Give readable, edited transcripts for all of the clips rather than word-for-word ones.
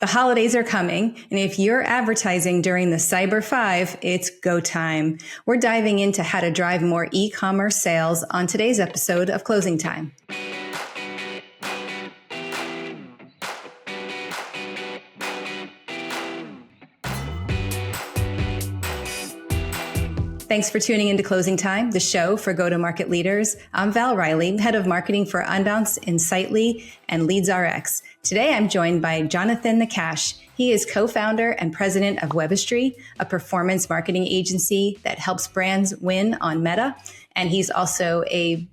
The holidays are coming, and if you're advertising during the Cyber 5, it's go time. We're diving into how to drive more e-commerce sales on today's episode of Closing Time. Thanks for tuning into Closing Time, the show for go-to-market leaders. I'm Val Riley, head of marketing for Unbounce, Insightly, and LeadsRx. Today, I'm joined by Jonathan Naccache. He is co-founder and president of Webistry, a performance marketing agency that helps brands win on Meta. And he's also a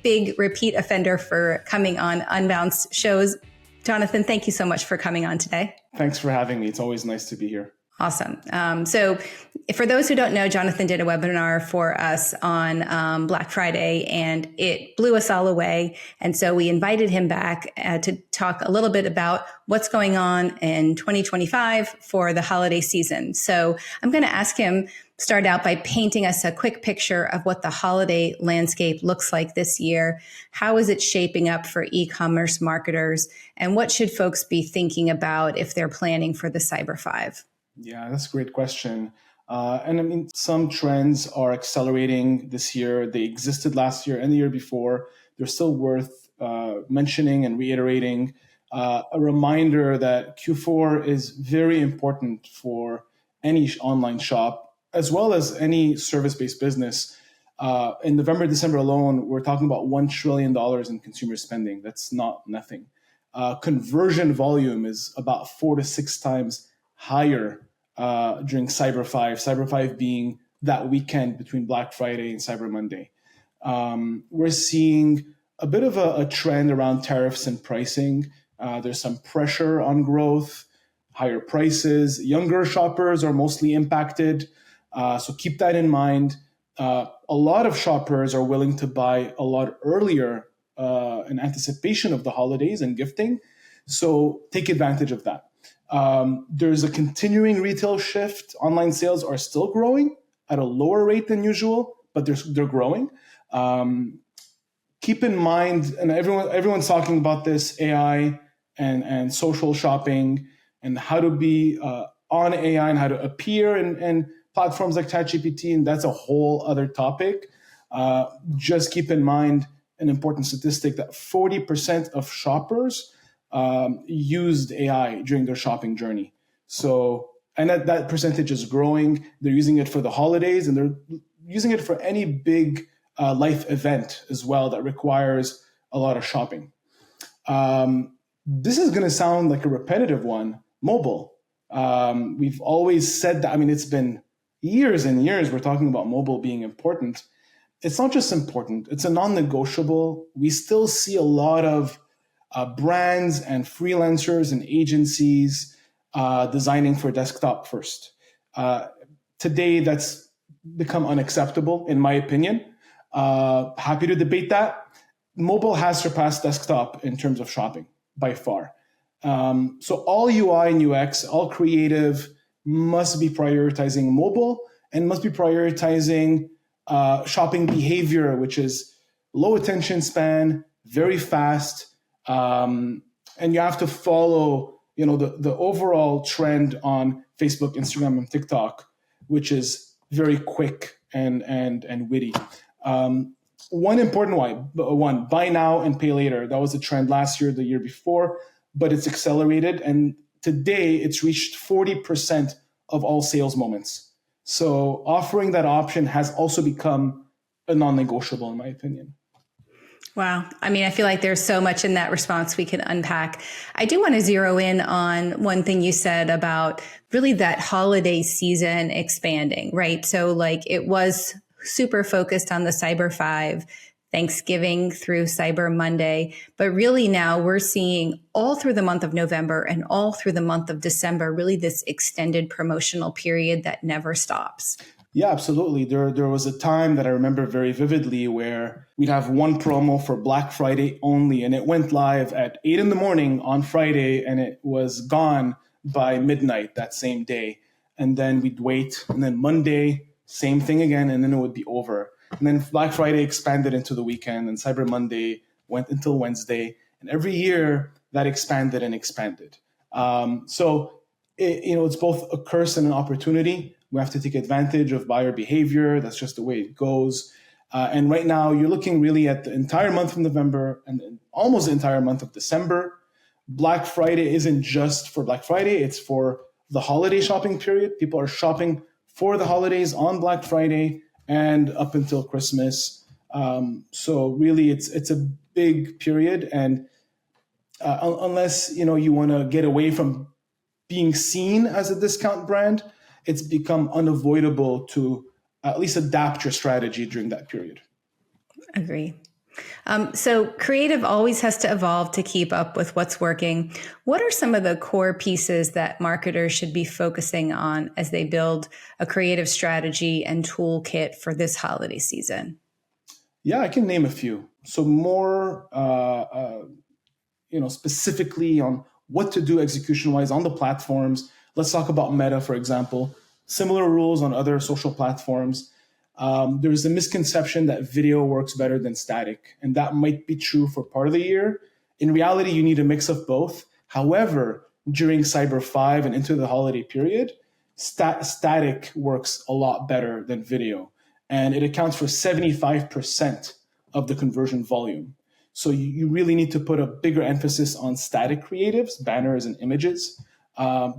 big repeat offender for coming on Unbounce shows. Jonathan, thank you so much for coming on today. Thanks for having me. It's always nice to be here. Awesome. So for those who don't know, Jonathan did a webinar for us on Black Friday, and it blew us all away. And so we invited him back to talk a little bit about what's going on in 2025 for the holiday season. So I'm going to ask him start out by painting us a quick picture of what the holiday landscape looks like this year. How is it shaping up for e-commerce marketers? And what should folks be thinking about if they're planning for the Cyber 5? Yeah, that's a great question. And I mean, some trends are accelerating this year. They existed last year and the year before. They're still worth mentioning and reiterating. A reminder that Q4 is very important for any online shop, as well as any service-based business. In November, December alone, we're talking about $1 trillion in consumer spending. That's not nothing. Conversion volume is about 4 to 6 times higher during Cyber 5, Cyber 5 being that weekend between Black Friday and Cyber Monday. We're seeing a bit of a trend around tariffs and pricing. There's some pressure on growth, higher prices. Younger shoppers are mostly impacted. So keep that in mind. A lot of shoppers are willing to buy a lot earlier in anticipation of the holidays and gifting. So take advantage of that. There's a continuing retail shift. Online sales are still growing at a lower rate than usual, but they're growing. Keep in mind, and everyone's talking about this, AI and social shopping and how to be on AI and how to appear in platforms like ChatGPT, and that's a whole other topic. Just keep in mind an important statistic that 40% of shoppers used AI during their shopping journey. So, and that percentage is growing. They're using it for the holidays, and they're using it for any big life event as well that requires a lot of shopping. This is going to sound like a repetitive one, mobile. We've always said that. I mean, it's been years and years we're talking about mobile being important. It's not just important, it's a non-negotiable. We still see a lot of brands and freelancers and agencies designing for desktop first. Today, that's become unacceptable, in my opinion. Happy to debate that. Mobile has surpassed desktop in terms of shopping by far. So all UI and UX, all creative must be prioritizing mobile and must be prioritizing shopping behavior, which is low attention span, very fast, and you have to follow, the overall trend on Facebook, Instagram, and TikTok, which is very quick and witty. One important one, buy now and pay later. That was a trend last year, the year before, but it's accelerated. And today it's reached 40% of all sales moments. So offering that option has also become a non-negotiable, in my opinion. Wow. I mean, I feel like there's so much in that response we can unpack. I do want to zero in on one thing you said about really that holiday season expanding, right? So like it was super focused on the Cyber 5, Thanksgiving through Cyber Monday, but really now we're seeing all through the month of November and all through the month of December, really this extended promotional period that never stops. Yeah, absolutely. There was a time that I remember very vividly where we'd have one promo for Black Friday only, and it went live at 8 a.m. on Friday, and it was gone by midnight that same day. And then we'd wait, and then Monday, same thing again, and then it would be over. And then Black Friday expanded into the weekend, and Cyber Monday went until Wednesday. And every year that expanded and expanded. It's both a curse and an opportunity. We have to take advantage of buyer behavior. That's just the way it goes. And right now, you're looking really at the entire month of November and almost the entire month of December. Black Friday isn't just for Black Friday, it's for the holiday shopping period. People are shopping for the holidays on Black Friday and up until Christmas. So really, it's a big period. And unless you want to get away from being seen as a discount brand, it's become unavoidable to at least adapt your strategy during that period. Agree. So creative always has to evolve to keep up with what's working. What are some of the core pieces that marketers should be focusing on as they build a creative strategy and toolkit for this holiday season? Yeah, I can name a few. So more, specifically on what to do execution-wise on the platforms. Let's talk about Meta, for example. Similar rules on other social platforms. There's a misconception that video works better than static, and that might be true for part of the year. In reality, you need a mix of both. However, during Cyber 5 and into the holiday period, static works a lot better than video, and it accounts for 75% of the conversion volume. So you really need to put a bigger emphasis on static creatives, banners and images.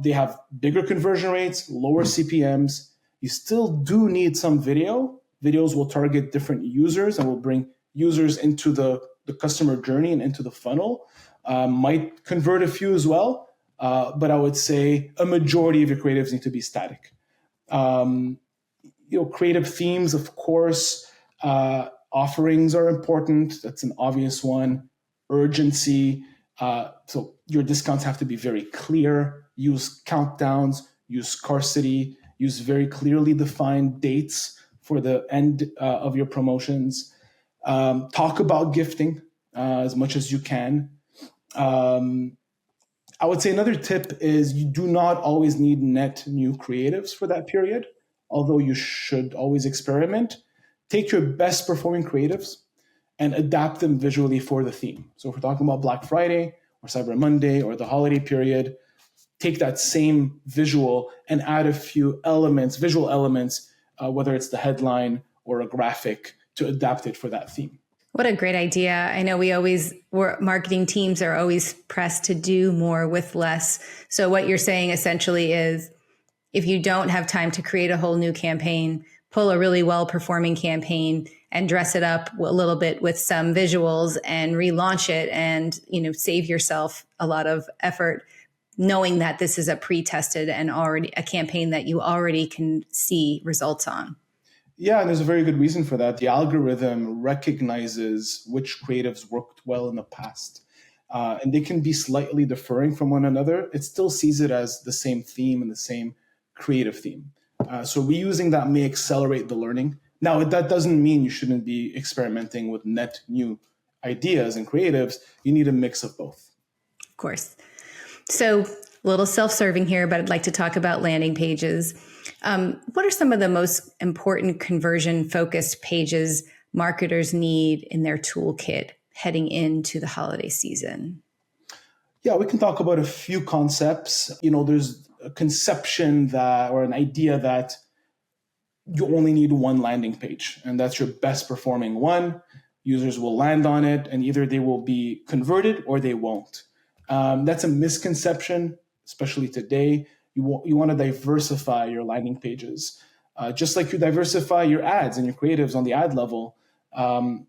They have bigger conversion rates, lower CPMs. You still do need some video. Videos will target different users and will bring users into the customer journey and into the funnel. Might convert a few as well, but I would say a majority of your creatives need to be static. Creative themes, of course, offerings are important. That's an obvious one. Urgency. So your discounts have to be very clear. Use countdowns, use scarcity, use very clearly defined dates for the end of your promotions. Talk about gifting as much as you can. I would say another tip is you do not always need net new creatives for that period, although you should always experiment. Take your best performing creatives and adapt them visually for the theme. So if we're talking about Black Friday or Cyber Monday or the holiday period, take that same visual and add a few elements, visual elements, whether it's the headline or a graphic, to adapt it for that theme. What a great idea. I know marketing teams are always pressed to do more with less. So what you're saying essentially is if you don't have time to create a whole new campaign, pull a really well-performing campaign and dress it up a little bit with some visuals and relaunch it and, save yourself a lot of effort, knowing that this is a pre-tested and already a campaign that you already can see results on. Yeah, and there's a very good reason for that. The algorithm recognizes which creatives worked well in the past, and they can be slightly differing from one another. It still sees it as the same theme and the same creative theme. So reusing that may accelerate the learning. Now, that doesn't mean you shouldn't be experimenting with net new ideas and creatives. You need a mix of both. Of course. So a little self-serving here, but I'd like to talk about landing pages. What are some of the most important conversion-focused pages marketers need in their toolkit heading into the holiday season? Yeah, we can talk about a few concepts. There's a conception or an idea that you only need one landing page, and that's your best performing one. Users will land on it, and either they will be converted or they won't. That's a misconception, especially today. You want to diversify your landing pages, just like you diversify your ads and your creatives on the ad level.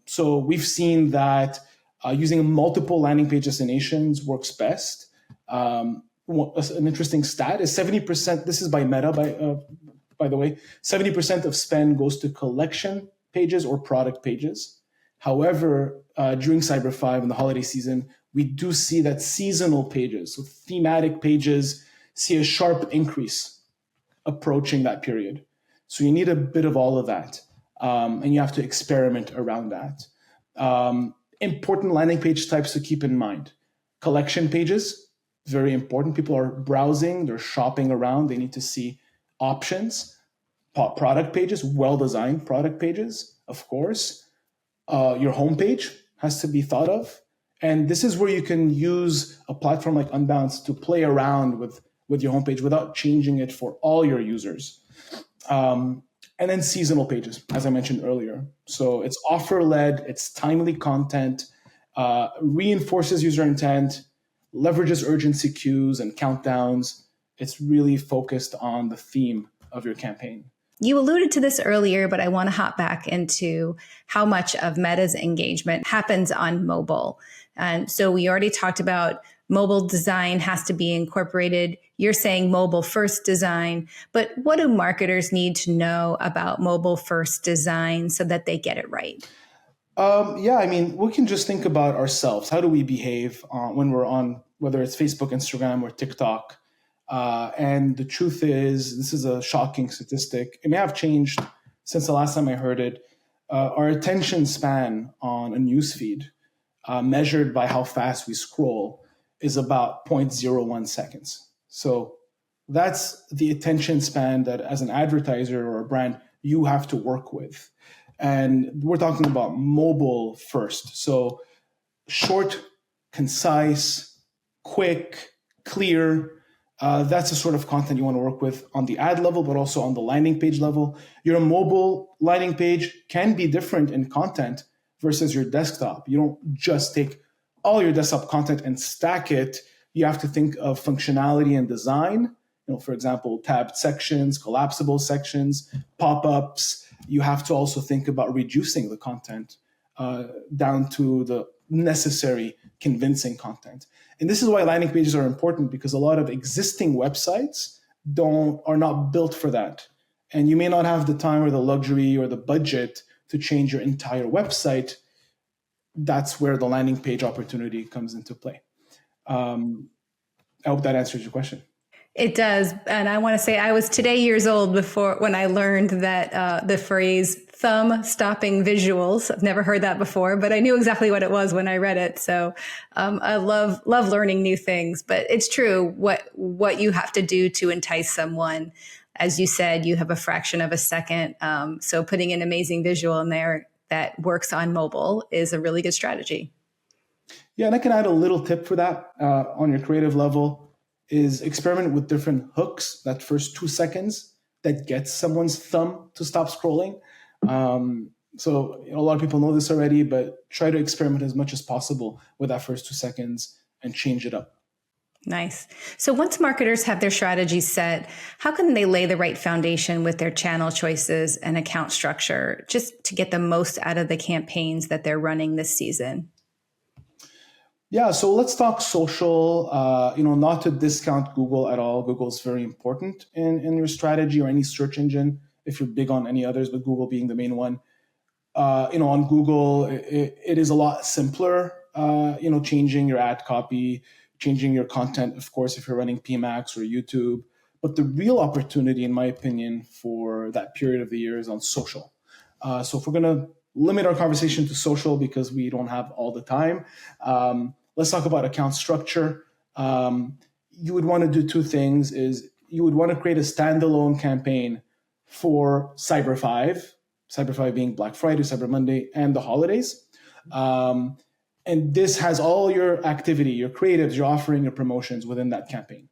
So we've seen that using multiple landing page destinations works best. An interesting stat is 70%. This is by Meta, by the way. 70% of spend goes to collection pages or product pages. However, during Cyber 5 and the holiday season, we do see that seasonal pages, so thematic pages, see a sharp increase approaching that period. So you need a bit of all of that, and you have to experiment around that. Important landing page types to keep in mind. Collection pages, very important. People are browsing, they're shopping around, they need to see options. Product pages, well-designed product pages, of course. Your homepage has to be thought of. And this is where you can use a platform like Unbounce to play around with your homepage without changing it for all your users. And then seasonal pages, as I mentioned earlier. So it's offer-led, it's timely content, reinforces user intent, leverages urgency cues and countdowns. It's really focused on the theme of your campaign. You alluded to this earlier, but I want to hop back into how much of Meta's engagement happens on mobile. And so we already talked about mobile design has to be incorporated. You're saying mobile first design, but what do marketers need to know about mobile first design so that they get it right? We can just think about ourselves. How do we behave when we're on, whether it's Facebook, Instagram, or TikTok? And the truth is, this is a shocking statistic. It may have changed since the last time I heard it. Our attention span on a newsfeed, measured by how fast we scroll, is about 0.01 seconds. So that's the attention span that as an advertiser or a brand, you have to work with. And we're talking about mobile first. So short, concise, quick, clear. That's the sort of content you want to work with on the ad level, but also on the landing page level. Your mobile landing page can be different in content versus your desktop. You don't just take all your desktop content and stack it. You have to think of functionality and design. For example, tabbed sections, collapsible sections, pop-ups. You have to also think about reducing the content down to the necessary convincing content. And this is why landing pages are important, because a lot of existing websites are not built for that. And you may not have the time or the luxury or the budget to change your entire website. That's where the landing page opportunity comes into play. I hope that answers your question. It does. And I want to say I was today years old when I learned that the phrase thumb stopping visuals. I've never heard that before, but I knew exactly what it was when I read it. So I love learning new things, but it's true what you have to do to entice someone. As you said, you have a fraction of a second. So putting an amazing visual in there that works on mobile is a really good strategy. Yeah, and I can add a little tip for that on your creative level is experiment with different hooks that first 2 seconds that gets someone's thumb to stop scrolling. So a lot of people know this already, but try to experiment as much as possible with that first 2 seconds and change it up. Nice. So once marketers have their strategies set, how can they lay the right foundation with their channel choices and account structure just to get the most out of the campaigns that they're running this season? Yeah, so let's talk social, not to discount Google at all. Google is very important in your strategy or any search engine, if you're big on any others, but Google being the main one. On Google, it is a lot simpler, changing your ad copy, changing your content, of course, if you're running PMax or YouTube. But the real opportunity, in my opinion, for that period of the year is on social. So if we're going to limit our conversation to social because we don't have all the time, let's talk about account structure. You would want to do two things. Is you would want to create a standalone campaign for Cyber 5 being Black Friday, Cyber Monday, and the holidays. And this has all your activity, your creatives, your offering, your promotions within that campaign.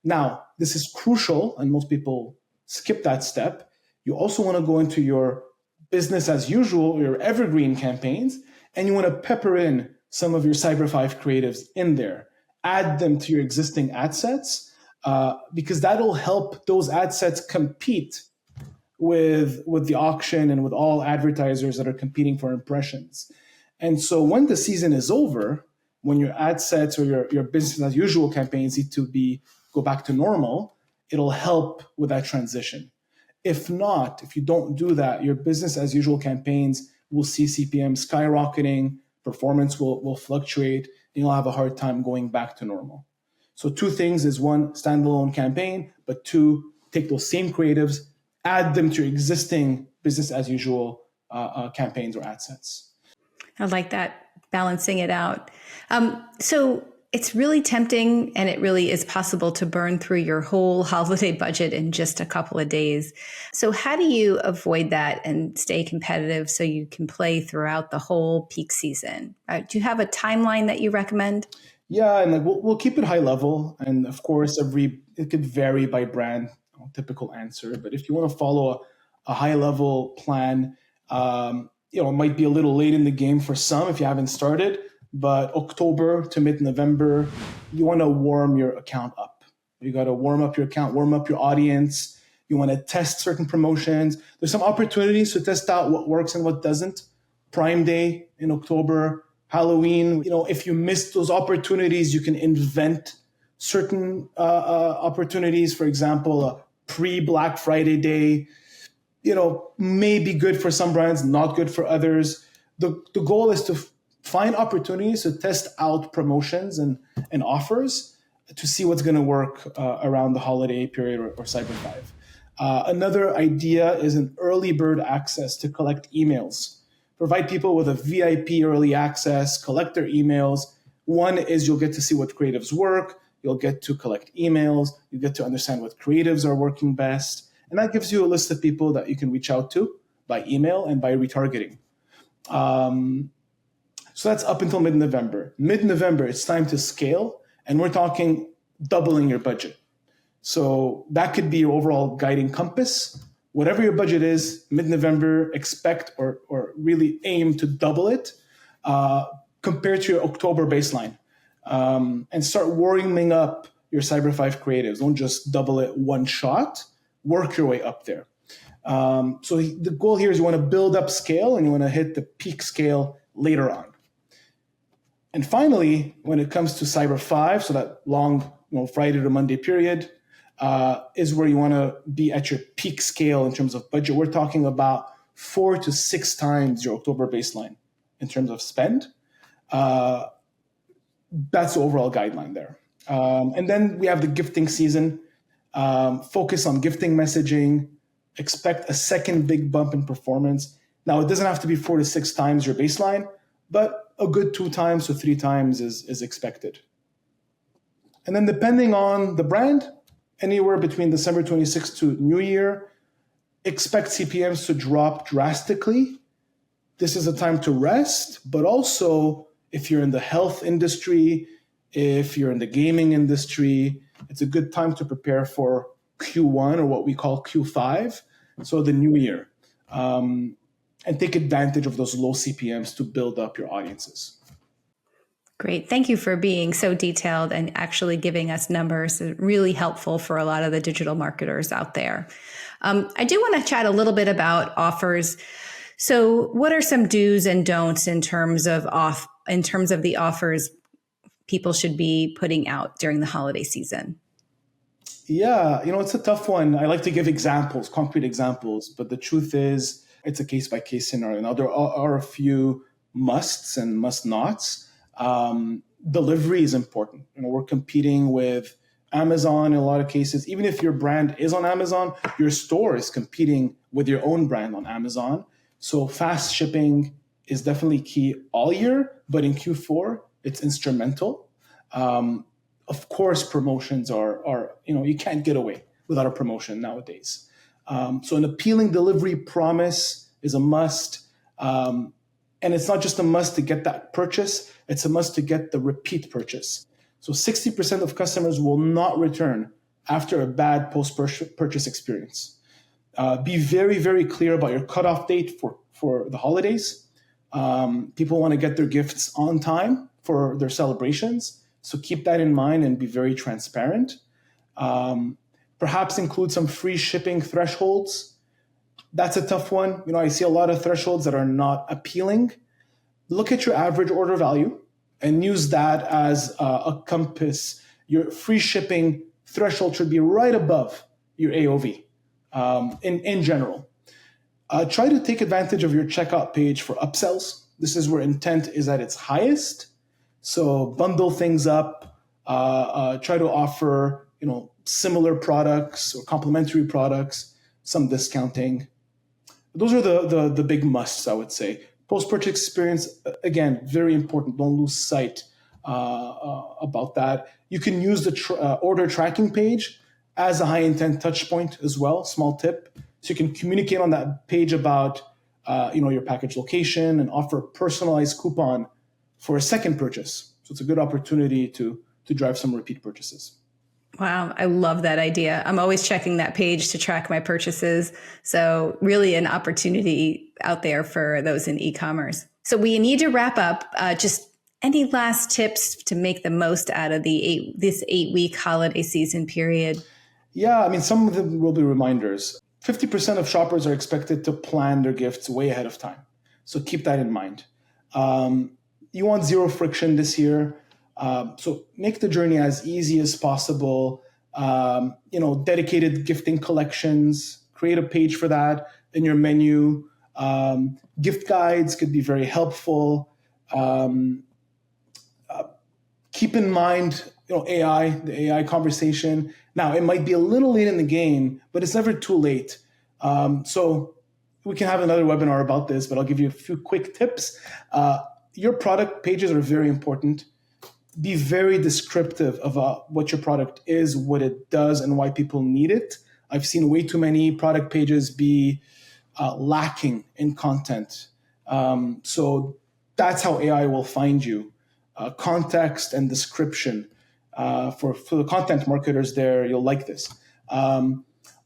Now, this is crucial, and most people skip that step. You also want to go into your business as usual, your evergreen campaigns, and you want to pepper in some of your Cyber 5 creatives in there. Add them to your existing ad sets, because that'll help those ad sets compete with the auction and with all advertisers that are competing for impressions. And so when the season is over, when your ad sets or your business as usual campaigns need to go back to normal, it'll help with that transition. If not, if you don't do that, your business as usual campaigns will see CPM skyrocketing, performance will fluctuate, and you'll have a hard time going back to normal. So two things is one, standalone campaign, but two, take those same creatives, add them to your existing business as usual campaigns or ad sets. I like that, balancing it out. So it's really tempting, and it really is possible to burn through your whole holiday budget in just a couple of days. So how do you avoid that and stay competitive so you can play throughout the whole peak season? Do you have a timeline that you recommend? Yeah, and like we'll keep it high level, and of course, it could vary by brand. Typical answer, but if you want to follow a high level plan, it might be a little late in the game for some if you haven't started. But October to mid-November, you want to warm your account up. You got to warm up your account, warm up your audience. You want to test certain promotions. There's some opportunities to test out what works and what doesn't. Prime Day in October, Halloween. If you miss those opportunities, you can invent certain opportunities. For example, a pre-Black Friday day, may be good for some brands, not good for others. The goal is to find opportunities to test out promotions and offers to see what's going to work around the holiday period or Cyber 5. Another idea is an early bird access to collect emails. Provide people with a VIP early access, collect their emails. One is you'll get to see what creatives work. You'll get to collect emails. You get to understand what creatives are working best. And that gives you a list of people that you can reach out to by email and by retargeting. So that's up until mid-November. Mid-November, it's time to scale, and we're talking doubling your budget. So that could be your overall guiding compass. Whatever your budget is, mid-November, expect or really aim to double it compared to your October baseline. And start warming up your Cyber 5 creatives. Don't just double it one shot. Work your way up there. So the goal here is you want to build up scale, and you want to hit the peak scale later on. And finally, when it comes to Cyber 5, so that long Friday to Monday period, is where you want to be at your peak scale in terms of budget. We're talking about 4 to 6 times your October baseline in terms of spend. That's the overall guideline there. And then we have the gifting season. Focus on gifting messaging. Expect a second big bump in performance. Now, it doesn't have to be 4 to 6 times your baseline, but a good 2 times to 3 times is expected. And then depending on the brand, anywhere between December 26th to New Year, expect CPMs to drop drastically. This is a time to rest, but also if you're in the health industry, if you're in the gaming industry, it's a good time to prepare for Q1 or what we call Q5, so the new year. And take advantage of those low CPMs to build up your audiences. Great. Thank you for being so detailed and actually giving us numbers. Really helpful for a lot of the digital marketers out there. I do want to chat a little bit about offers. So what are some do's and don'ts in terms of the offers people should be putting out during the holiday season? Yeah, it's a tough one. I like to give examples, concrete examples, but the truth is it's a case-by-case scenario. Now, there are a few musts and must-nots. Delivery is important. We're competing with Amazon in a lot of cases. Even if your brand is on Amazon, your store is competing with your own brand on Amazon. So fast shipping is definitely key all year, but in Q4, it's instrumental. Of course, promotions are you can't get away without a promotion nowadays. So an appealing delivery promise is a must. And it's not just a must to get that purchase, it's a must to get the repeat purchase. So 60% of customers will not return after a bad post-purchase experience. Be very, very clear about your cutoff date for the holidays. People want to get their gifts on time for their celebrations. So keep that in mind and be very transparent. Perhaps include some free shipping thresholds. That's a tough one. I see a lot of thresholds that are not appealing. Look at your average order value and use that as a compass. Your free shipping threshold should be right above your AOV in general. Try to take advantage of your checkout page for upsells. This is where intent is at its highest. So bundle things up, try to offer, similar products or complementary products, some discounting. Those are the big musts, I would say. Post-purchase experience, again, very important. Don't lose sight about that. You can use the order tracking page as a high intent touch point as well. Small tip. So you can communicate on that page about your package location and offer a personalized coupon for a second purchase. So it's a good opportunity to drive some repeat purchases. Wow, I love that idea. I'm always checking that page to track my purchases. So really an opportunity out there for those in e-commerce. So we need to wrap up. Just any last tips to make the most out of this 8-week holiday season period? Yeah, I mean, some of them will be reminders. 50% of shoppers are expected to plan their gifts way ahead of time. So keep that in mind. You want zero friction this year. So make the journey as easy as possible. Dedicated gifting collections, create a page for that in your menu. Gift guides could be very helpful. Keep in mind, the AI conversation. Now, it might be a little late in the game, but it's never too late. So we can have another webinar about this, but I'll give you a few quick tips. Your product pages are very important. Be very descriptive of what your product is, what it does, and why people need it. I've seen way too many product pages be lacking in content. So that's how AI will find you. Context and description. For the content marketers there, you'll like this.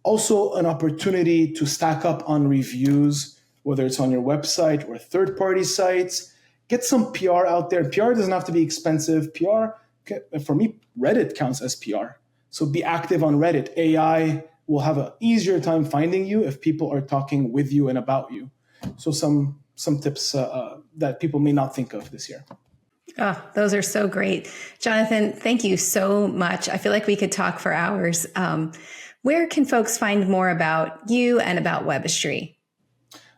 Also, an opportunity to stack up on reviews, whether it's on your website or third-party sites. Get some PR out there. PR doesn't have to be expensive. PR, for me, Reddit counts as PR. So be active on Reddit. AI will have an easier time finding you if people are talking with you and about you. So some tips that people may not think of this year. Oh, those are so great. Jonathan, thank you so much. I feel like we could talk for hours. Where can folks find more about you and about Webistry?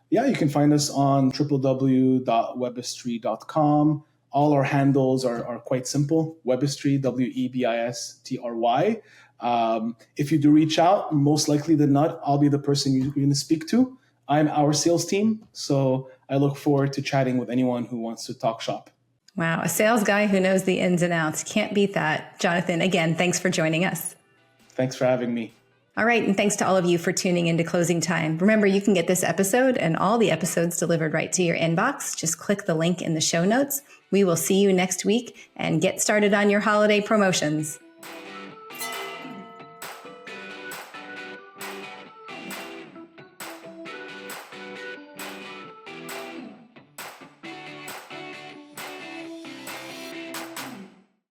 Yeah, you can find us on www.webistry.com. All our handles are quite simple. Webistry, Webistry. If you do reach out, most likely than not, I'll be the person you're going to speak to. I'm our sales team, so I look forward to chatting with anyone who wants to talk shop. Wow, a sales guy who knows the ins and outs. Can't beat that. Jonathan, again, thanks for joining us. Thanks for having me. All right, and thanks to all of you for tuning into Closing Time. Remember, you can get this episode and all the episodes delivered right to your inbox. Just click the link in the show notes. We will see you next week and get started on your holiday promotions.